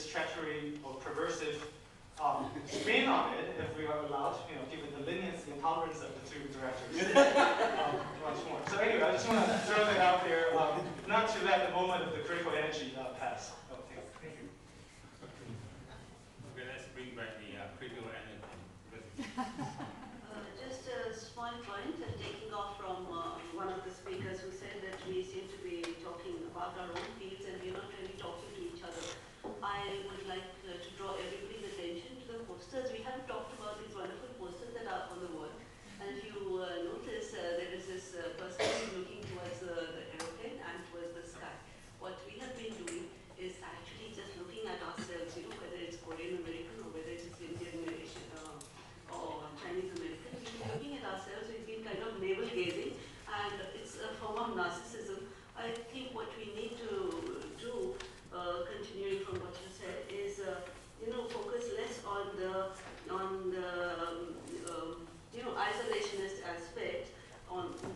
this treachery or perversive spin on it, if we are allowed, given the leniency and tolerance of the two directors, much more. So anyway, I just want to throw that out there, not to let the moment of the critical energy pass. Oh, thank you. Okay, let's bring back the critical energy. Just a small point, taking off from one of the speakers who said that we seem to be talking about our own fields and we're not really talking to each other. I would like to draw everybody's attention to the posters. We haven't talked about these wonderful posters that are up on the wall. And if you notice, there is this person who's looking towards the aeroplane and towards the sky. What we have been doing is actually just looking at ourselves, whether it's Korean American or whether it's Indian Asian or Chinese American. We've been looking at ourselves, we've been kind of navel gazing, and it's a form of narcissism. I think what we need to do, continuing from what you said, is focus less on the isolationist aspect,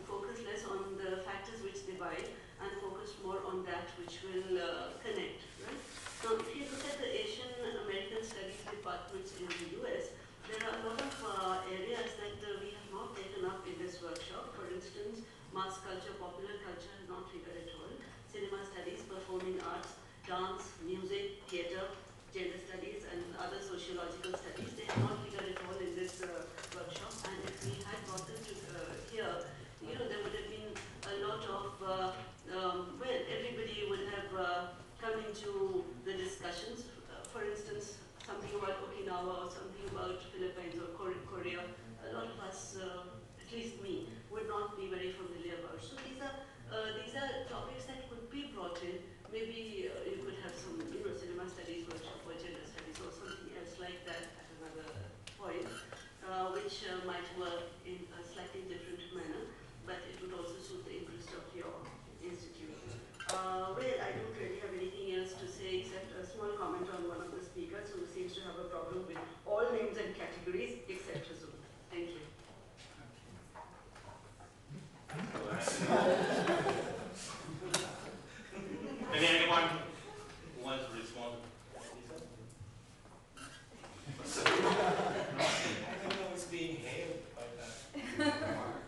focus less on the factors which divide, and focus more on that which will connect. Right? So if you look at the Asian American Studies departments in the US, there are a lot of areas that we have not taken up in this workshop. For instance, mass culture, popular culture has not figured at all. Cinema studies, performing arts, dance, music, theatre, gender studies, and other sociological studies, they have not figured at all in this workshop. And if we had brought them to here, there would have been a lot of, everybody would have come into the discussions. For instance, something about Okinawa or something about Philippines or Korea, a lot of us, at least me, would not be very familiar about. So these are topics that could be brought in. Maybe you could have some cinema studies workshop or gender studies or something else like that at another point, which might work in a slightly different manner, but it would also suit the interest of your institute. Well, I don't really have anything else to say except a small comment on one of the speakers who seems to have a problem with all names and categories except his own. Thank you. Anyone who wants to respond? I don't know what's being hailed by that remark.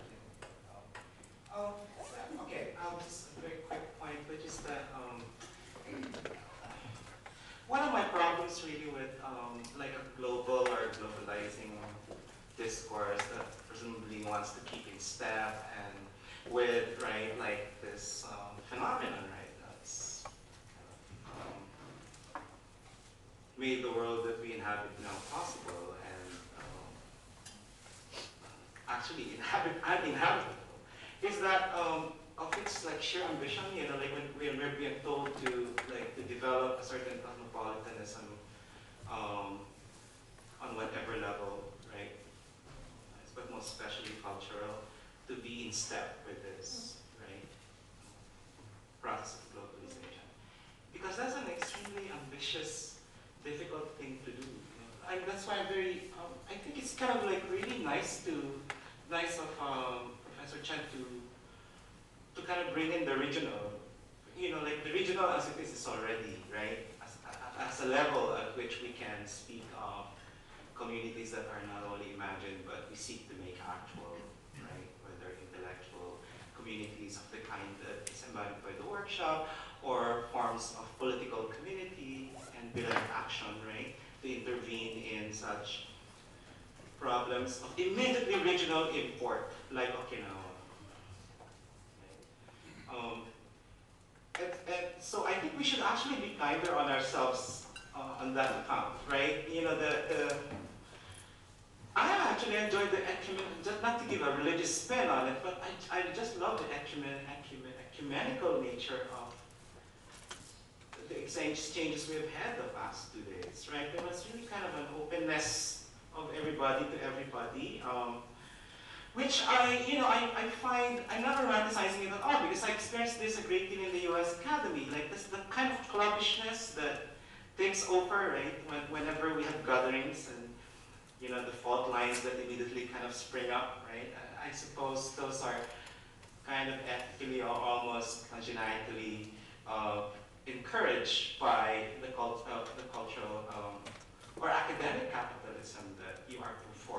Okay, just a very quick point, which is that one of my problems really with like a global or globalizing discourse that presumably wants to keep in step and with like this phenomenon, right? That's made the world that we inhabit now possible and actually uninhabitable. Is that of its like sheer ambition, like when we're being told to develop a certain cosmopolitanism on whatever level, right? But most especially cultural, to be in step with this, right? Process of globalization, because that's an extremely ambitious, difficult thing to do. That's why I'm very. I think it's kind of like really nice of Professor Chen to kind of bring in the regional, like the regional as it is already, right? As a level at which we can speak of communities that are not only imagined, but we seek to make actual, right? Whether intellectual communities of the kind that is embodied by the workshop, or forms of political community and direct action, right? To intervene in such problems of immediately regional import, like Okinawa. So I think we should actually be kinder on ourselves on that account, right? I actually enjoyed the just not to give a religious spin on it, but I just love the ecumenical nature of the exchanges we've had the past 2 days, right? There was really kind of an openness of everybody to everybody, which I find, I'm not romanticizing it at all, because I experienced this a great deal in the US Academy, like this, the kind of clubbishness that takes over, right? Whenever we have gatherings and, the fault lines that immediately kind of spring up, right? I suppose those are kind of ethically or almost congenitally encouraged by the culture academic capitalism that you are performing